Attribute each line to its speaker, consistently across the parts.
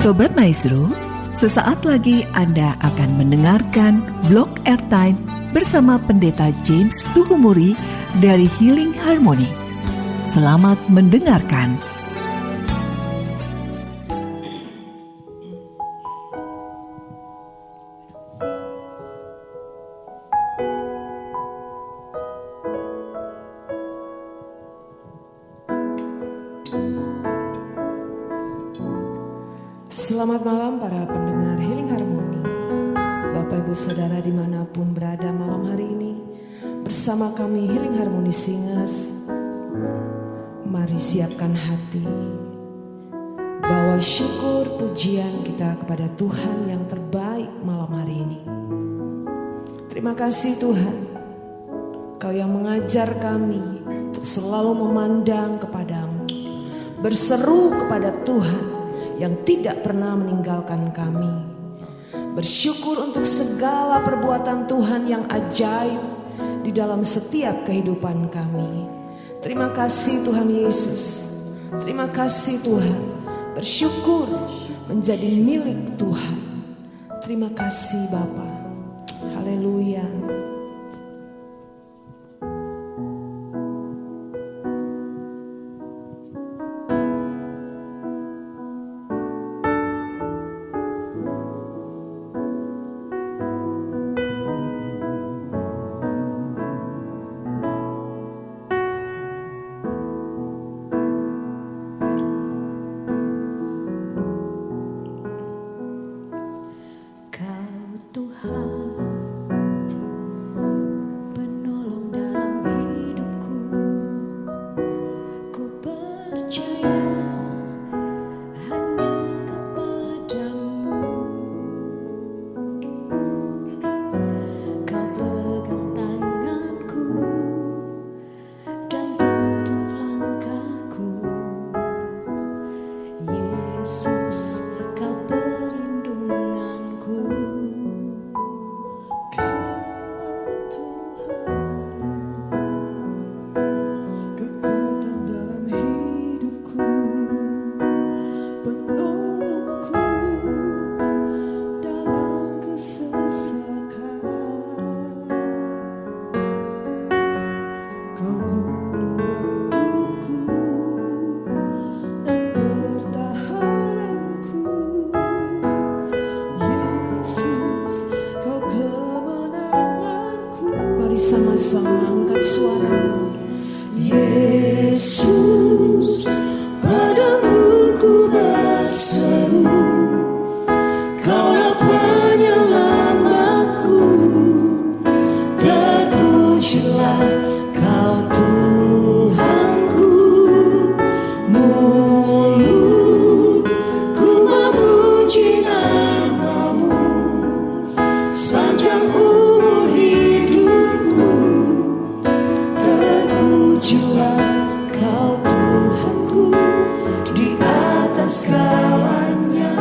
Speaker 1: Sobat Maestro, sesaat lagi Anda akan mendengarkan Blog Airtime bersama Pendeta James Tuhumuri dari Healing Harmony. Selamat mendengarkan.
Speaker 2: Selamat malam para pendengar Healing Harmony. Bapak Ibu Saudara dimanapun berada malam hari ini, bersama kami Healing Harmony Singers, mari siapkan hati, bawa syukur pujian kita kepada Tuhan yang terbaik malam hari ini. Terima kasih Tuhan, Kau yang mengajar kami untuk selalu memandang kepadamu, berseru kepada Tuhan yang tidak pernah meninggalkan kami. Bersyukur untuk segala perbuatan Tuhan yang ajaib di dalam setiap kehidupan kami. Terima kasih Tuhan Yesus. Terima kasih Tuhan. Bersyukur menjadi milik Tuhan. Terima kasih Bapa. Haleluya. Sama-sama angkat suara. Yesus, padamu ku berseru, Kaulah penyelamatku. Terpujilah Kau Tuhanku. Mulutku memuji nama-Mu sepanjang umur hidupku. Terpujilah Kau Tuhanku di atas segalanya.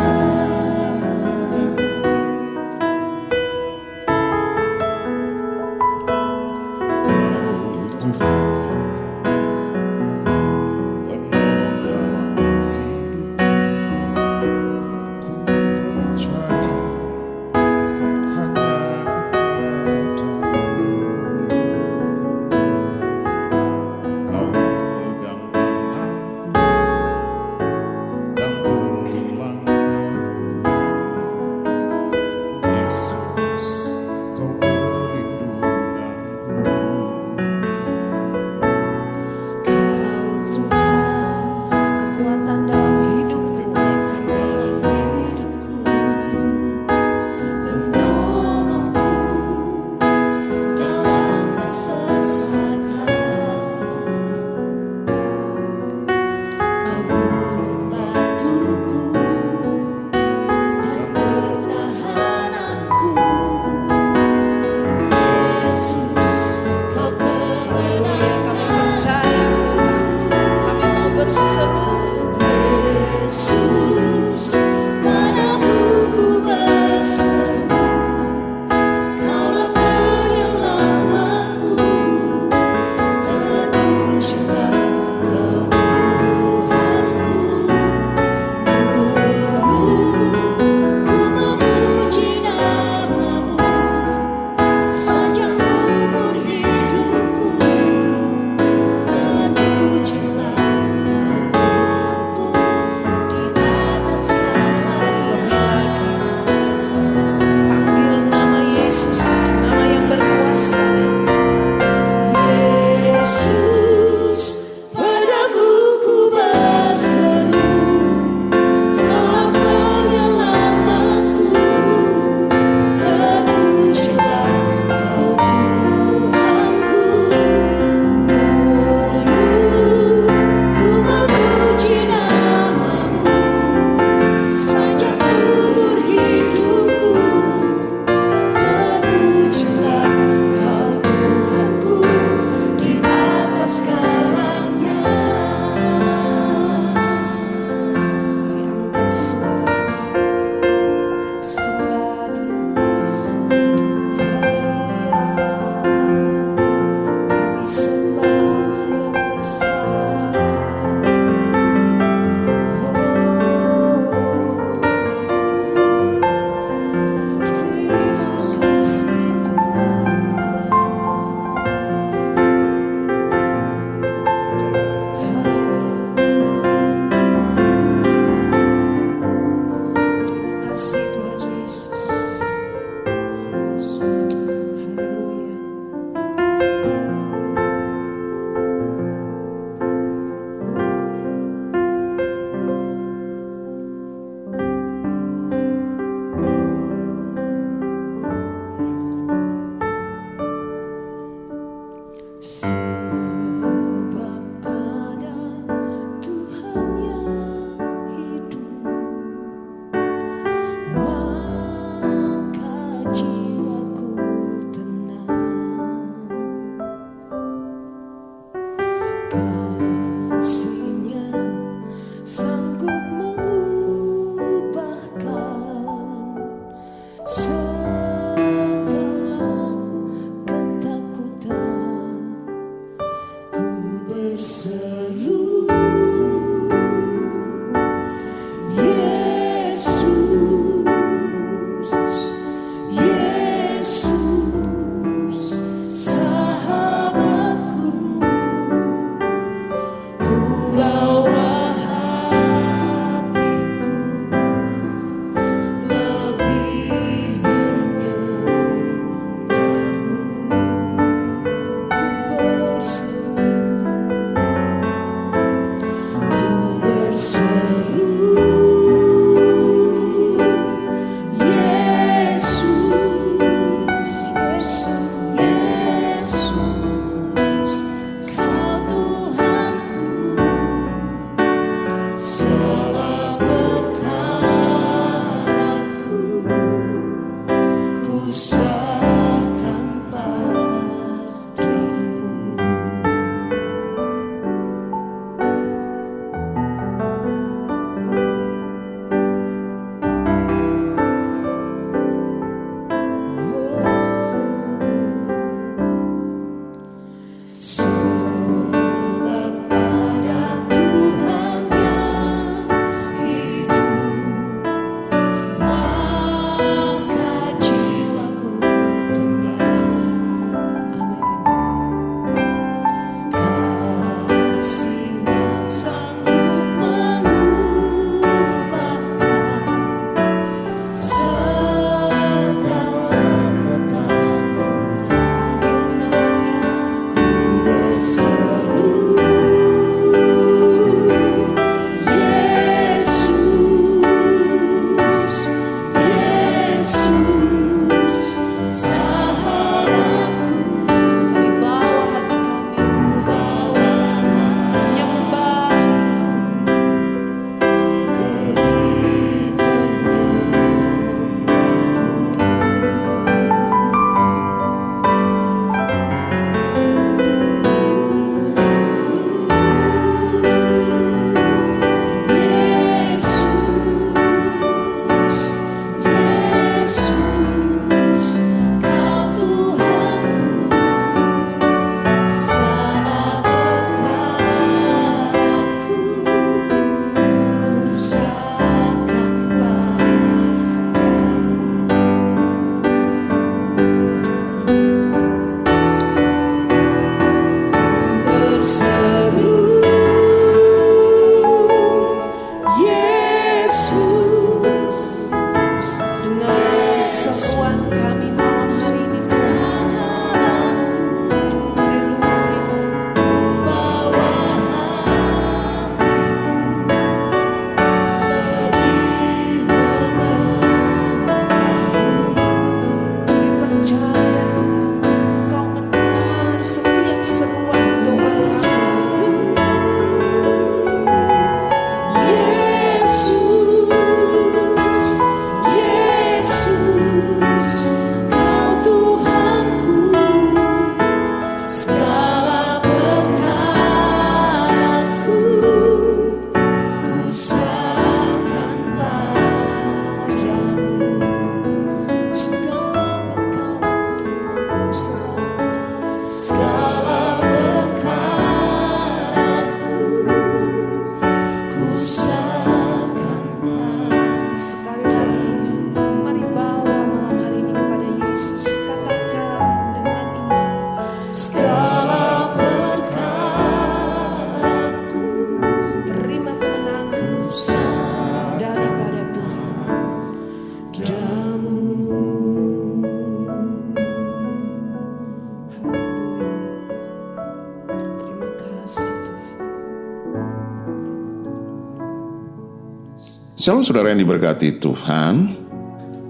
Speaker 3: Shalom saudara yang diberkati Tuhan.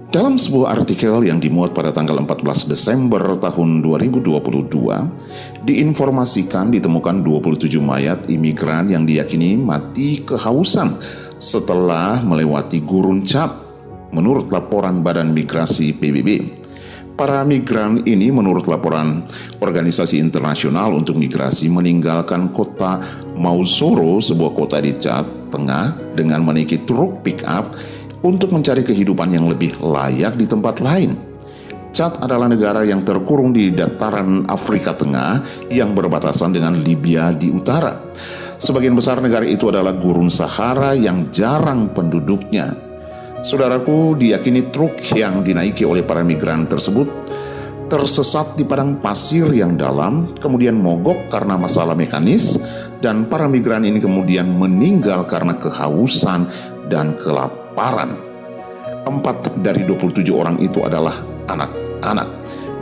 Speaker 3: Dalam sebuah artikel yang dimuat pada tanggal 14 Desember tahun 2022, diinformasikan ditemukan 27 mayat imigran yang diyakini mati kehausan setelah melewati gurun Chad, menurut laporan Badan Migrasi PBB. Para migran ini menurut laporan Organisasi Internasional untuk Migrasi meninggalkan kota Mausoro, sebuah kota di Chad Tengah, dengan menaiki truk pick-up untuk mencari kehidupan yang lebih layak di tempat lain. Chad adalah negara yang terkurung di dataran Afrika Tengah yang berbatasan dengan Libya di utara. Sebagian besar negara itu adalah gurun Sahara yang jarang penduduknya. Saudaraku, diyakini truk yang dinaiki oleh para migran tersebut tersesat di padang pasir yang dalam, kemudian mogok karena masalah mekanis, dan para migran ini kemudian meninggal karena kehausan dan kelaparan. 4 dari 27 orang itu adalah anak-anak,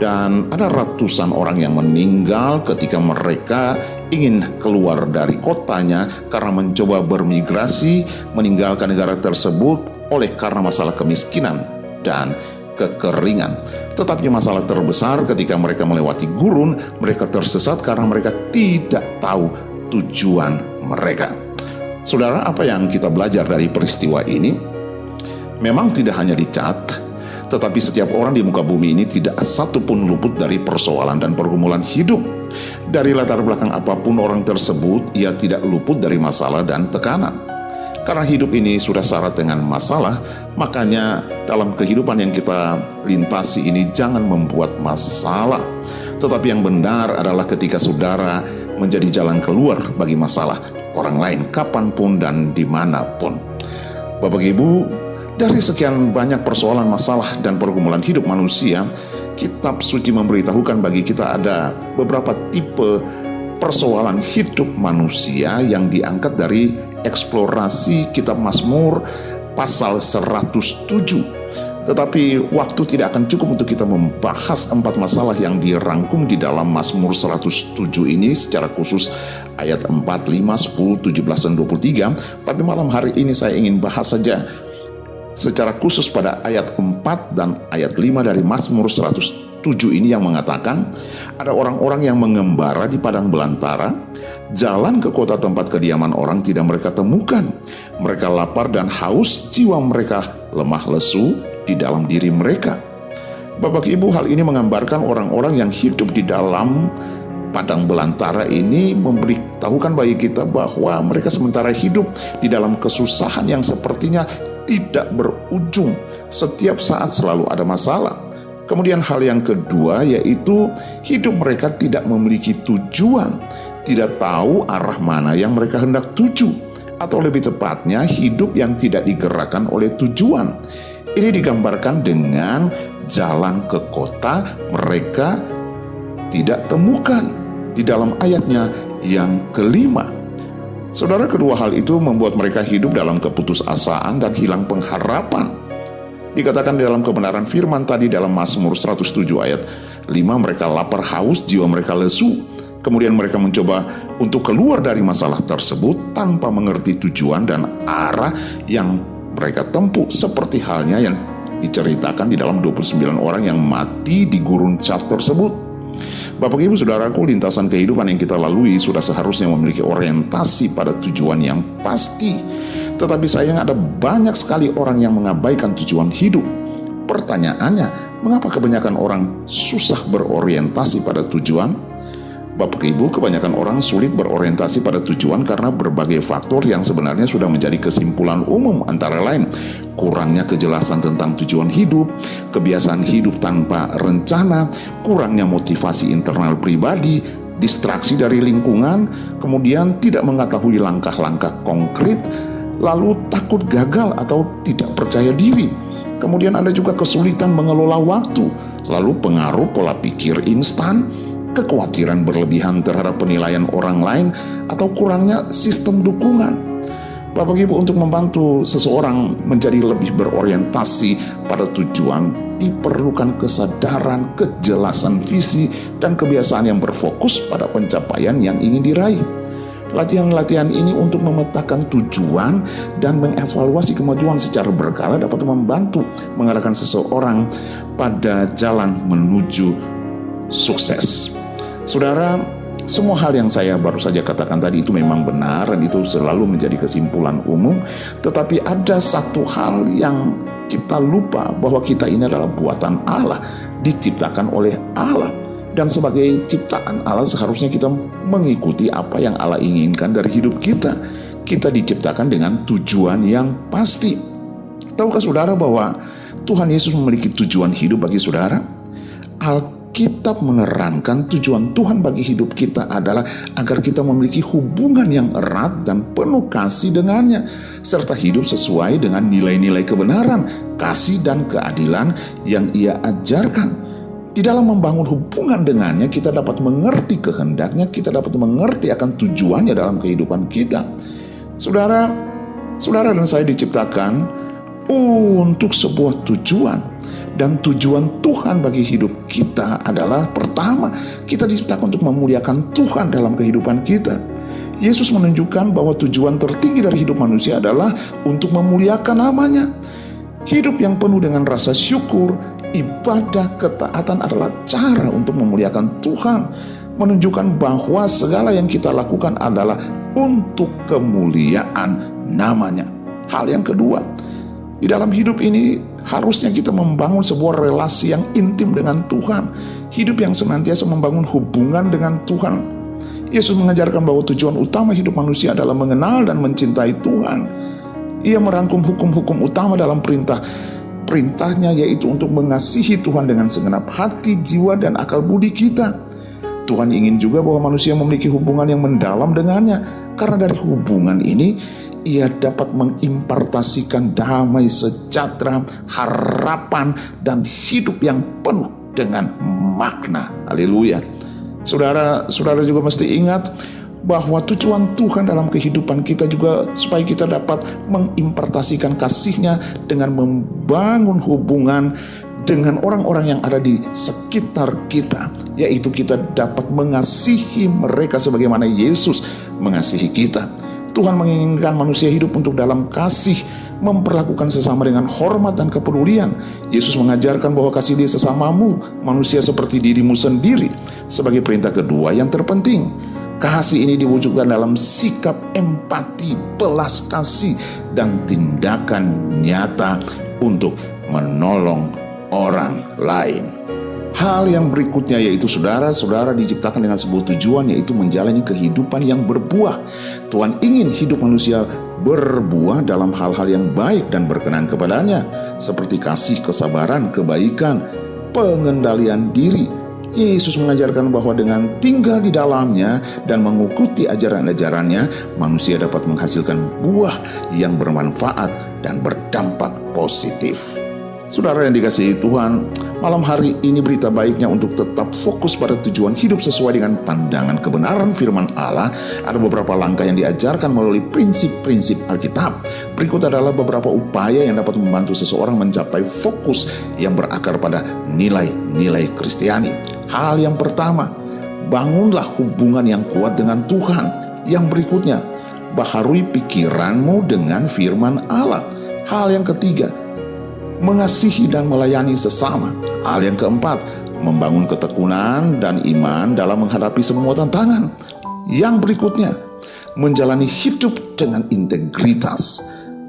Speaker 3: dan ada ratusan orang yang meninggal ketika mereka ingin keluar dari kotanya karena mencoba bermigrasi meninggalkan negara tersebut oleh karena masalah kemiskinan dan kekeringan. Tetapi masalah terbesar ketika mereka melewati gurun, mereka tersesat karena mereka tidak tahu tujuan mereka. Saudara, apa yang kita belajar dari peristiwa ini? Memang tidak hanya dicat, tetapi setiap orang di muka bumi ini tidak satu pun luput dari persoalan dan pergumulan hidup. Dari latar belakang apapun orang tersebut, ia tidak luput dari masalah dan tekanan. Karena hidup ini sudah syarat dengan masalah, makanya dalam kehidupan yang kita lintasi ini jangan membuat masalah. Tetapi yang benar adalah ketika saudara menjadi jalan keluar bagi masalah orang lain, kapanpun dan dimanapun. Bapak Ibu, dari sekian banyak persoalan, masalah, dan pergumulan hidup manusia, Kitab Suci memberitahukan bagi kita ada beberapa tipe persoalan hidup manusia yang diangkat dari eksplorasi Kitab Mazmur pasal 107. Tetapi waktu tidak akan cukup untuk kita membahas 4 masalah yang dirangkum di dalam Mazmur 107 ini secara khusus ayat 4, 5, 10, 17, dan 23. Tapi malam hari ini saya ingin bahas saja secara khusus pada ayat 4 dan ayat 5 dari Mazmur 107 ini yang mengatakan ada orang-orang yang mengembara di padang belantara, jalan ke kota tempat kediaman orang tidak mereka temukan. Mereka lapar dan haus, jiwa mereka lemah lesu di dalam diri mereka. Bapak Ibu, hal ini menggambarkan orang-orang yang hidup di dalam padang belantara ini, memberitahukan bagi kita bahwa mereka sementara hidup di dalam kesusahan yang sepertinya tidak berujung. Setiap saat selalu ada masalah. Kemudian hal yang kedua yaitu hidup mereka tidak memiliki tujuan, tidak tahu arah mana yang mereka hendak tuju, atau lebih tepatnya hidup yang tidak digerakkan oleh tujuan. Ini digambarkan dengan jalan ke kota mereka tidak temukan di dalam ayatnya yang kelima. Saudara, kedua hal itu membuat mereka hidup dalam keputusasaan dan hilang pengharapan. Dikatakan di dalam kebenaran firman tadi dalam Mazmur 107 ayat 5, mereka lapar haus, jiwa mereka lesu. Kemudian mereka mencoba untuk keluar dari masalah tersebut tanpa mengerti tujuan dan arah yang mereka tempuh, seperti halnya yang diceritakan di dalam 29 orang yang mati di gurun Cat tersebut. Bapak Ibu Saudaraku, lintasan kehidupan yang kita lalui sudah seharusnya memiliki orientasi pada tujuan yang pasti. Tetapi sayang ada banyak sekali orang yang mengabaikan tujuan hidup. Pertanyaannya, mengapa kebanyakan orang susah berorientasi pada tujuan? Bapak Ibu, kebanyakan orang sulit berorientasi pada tujuan karena berbagai faktor yang sebenarnya sudah menjadi kesimpulan umum, antara lain kurangnya kejelasan tentang tujuan hidup, kebiasaan hidup tanpa rencana, kurangnya motivasi internal pribadi, distraksi dari lingkungan, kemudian tidak mengetahui langkah-langkah konkret, lalu takut gagal atau tidak percaya diri. Kemudian ada juga kesulitan mengelola waktu, lalu pengaruh pola pikir instan, kekhawatiran berlebihan terhadap penilaian orang lain, atau kurangnya sistem dukungan. Bapak Ibu, untuk membantu seseorang menjadi lebih berorientasi pada tujuan, diperlukan kesadaran, kejelasan visi, dan kebiasaan yang berfokus pada pencapaian yang ingin diraih. Latihan-latihan ini untuk memetakan tujuan dan mengevaluasi kemajuan secara berkala dapat membantu mengarahkan seseorang pada jalan menuju sukses. Saudara, semua hal yang saya baru saja katakan tadi itu memang benar dan itu selalu menjadi kesimpulan umum. Tetapi ada satu hal yang kita lupa, bahwa kita ini adalah buatan Allah, diciptakan oleh Allah. Dan sebagai ciptaan Allah seharusnya kita mengikuti apa yang Allah inginkan dari hidup kita. Kita diciptakan dengan tujuan yang pasti. Tahukah saudara bahwa Tuhan Yesus memiliki tujuan hidup bagi saudara? Alkitab menerangkan tujuan Tuhan bagi hidup kita adalah agar kita memiliki hubungan yang erat dan penuh kasih dengannya, serta hidup sesuai dengan nilai-nilai kebenaran, kasih, dan keadilan yang Ia ajarkan. Di dalam membangun hubungan dengannya, kita dapat mengerti kehendaknya, kita dapat mengerti akan tujuannya dalam kehidupan kita. Saudara dan saya diciptakan untuk sebuah tujuan. Dan tujuan Tuhan bagi hidup kita adalah, pertama, kita diciptakan untuk memuliakan Tuhan dalam kehidupan kita. Yesus menunjukkan bahwa tujuan tertinggi dari hidup manusia adalah untuk memuliakan namanya. Hidup yang penuh dengan rasa syukur, ibadah, ketaatan adalah cara untuk memuliakan Tuhan. Menunjukkan bahwa segala yang kita lakukan adalah untuk kemuliaan namanya. Hal yang kedua, di dalam hidup ini harusnya kita membangun sebuah relasi yang intim dengan Tuhan. Hidup yang senantiasa membangun hubungan dengan Tuhan. Yesus mengajarkan bahwa tujuan utama hidup manusia adalah mengenal dan mencintai Tuhan. Ia merangkum hukum-hukum utama dalam perintahnya, yaitu untuk mengasihi Tuhan dengan segenap hati, jiwa, dan akal budi kita. Tuhan ingin juga bahwa manusia memiliki hubungan yang mendalam dengannya. Karena dari hubungan ini, ia dapat mengimpartasikan damai, sejahtera, harapan, dan hidup yang penuh dengan makna. Haleluya. Saudara juga mesti ingat bahwa tujuan Tuhan dalam kehidupan kita juga supaya kita dapat mengimpartasikan kasih-Nya dengan membangun hubungan dengan orang-orang yang ada di sekitar kita, yaitu kita dapat mengasihi mereka sebagaimana Yesus mengasihi kita. Tuhan menginginkan manusia hidup untuk dalam kasih, memperlakukan sesama dengan hormat dan kepedulian. Yesus mengajarkan bahwa kasih dia sesamamu, manusia seperti dirimu sendiri, sebagai perintah kedua yang terpenting. Kasih ini diwujudkan dalam sikap empati, belas kasih, dan tindakan nyata untuk menolong orang lain. Hal yang berikutnya yaitu saudara diciptakan dengan sebuah tujuan, yaitu menjalani kehidupan yang berbuah. Tuhan ingin hidup manusia berbuah dalam hal-hal yang baik dan berkenan kepadanya, seperti kasih, kesabaran, kebaikan, pengendalian diri. Yesus mengajarkan bahwa dengan tinggal di dalamnya dan mengikuti ajaran-ajarannya, manusia dapat menghasilkan buah yang bermanfaat dan berdampak positif. Saudara yang dikasihi Tuhan, malam hari ini berita baiknya untuk tetap fokus pada tujuan hidup sesuai dengan pandangan kebenaran firman Allah. Ada beberapa langkah yang diajarkan melalui prinsip-prinsip Alkitab. Berikut adalah beberapa upaya yang dapat membantu seseorang mencapai fokus yang berakar pada nilai-nilai Kristiani. Hal yang pertama, bangunlah hubungan yang kuat dengan Tuhan. Yang berikutnya, baharui pikiranmu dengan firman Allah. Hal yang ketiga, mengasihi dan melayani sesama. Hal yang keempat, membangun ketekunan dan iman dalam menghadapi semua tantangan. Yang berikutnya, menjalani hidup dengan integritas.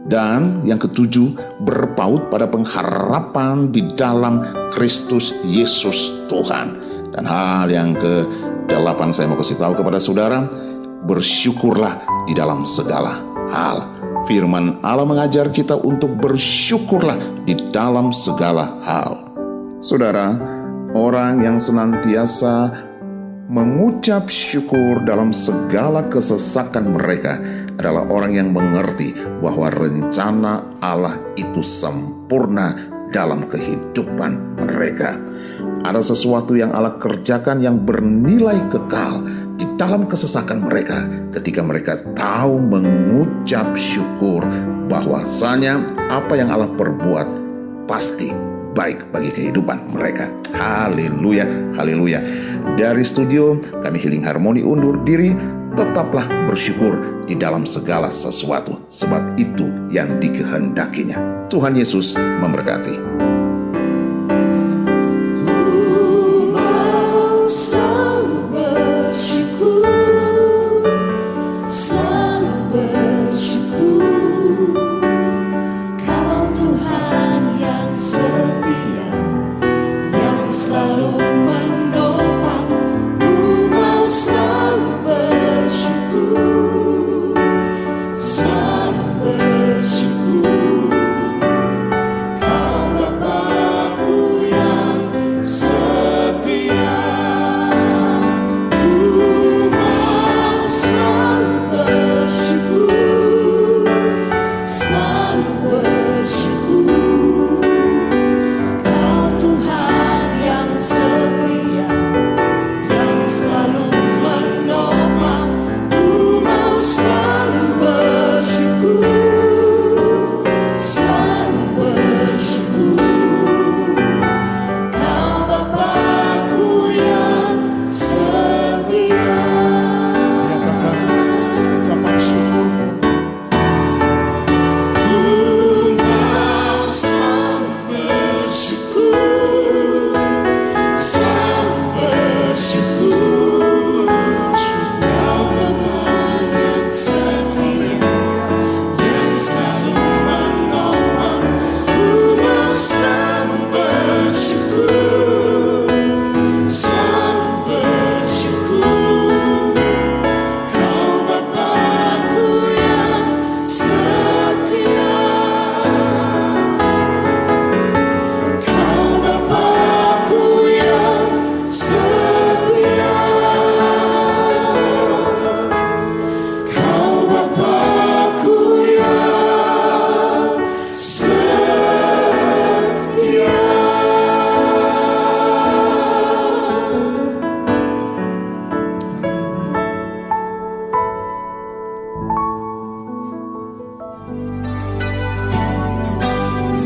Speaker 3: Dan yang ketujuh, berpaut pada pengharapan di dalam Kristus Yesus Tuhan. Dan hal yang ke-8 saya mau kasih tahu kepada saudara, bersyukurlah di dalam segala hal. Firman Allah mengajar kita untuk bersyukurlah di dalam segala hal. Saudara, orang yang senantiasa mengucap syukur dalam segala kesesakan mereka adalah orang yang mengerti bahwa rencana Allah itu sempurna dalam kehidupan mereka. Ada sesuatu yang Allah kerjakan yang bernilai kekal di dalam kesesakan mereka ketika mereka tahu mengucap syukur bahwasanya apa yang Allah perbuat pasti baik bagi kehidupan mereka. Haleluya, haleluya. Dari studio kami Healing Harmony undur diri. Tetaplah bersyukur di dalam segala sesuatu, sebab itu yang dikehendakinya. Tuhan Yesus memberkati.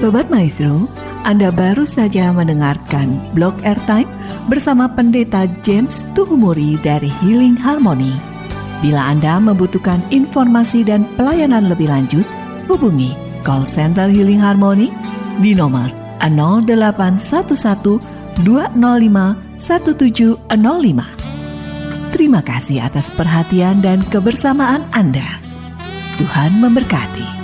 Speaker 1: Sobat Maestro, Anda baru saja mendengarkan Blog Airtime bersama Pendeta James Tuhumuri dari Healing Harmony. Bila Anda membutuhkan informasi dan pelayanan lebih lanjut, hubungi call center Healing Harmony di nomor 0811 205 1705. Terima kasih atas perhatian dan kebersamaan Anda. Tuhan memberkati.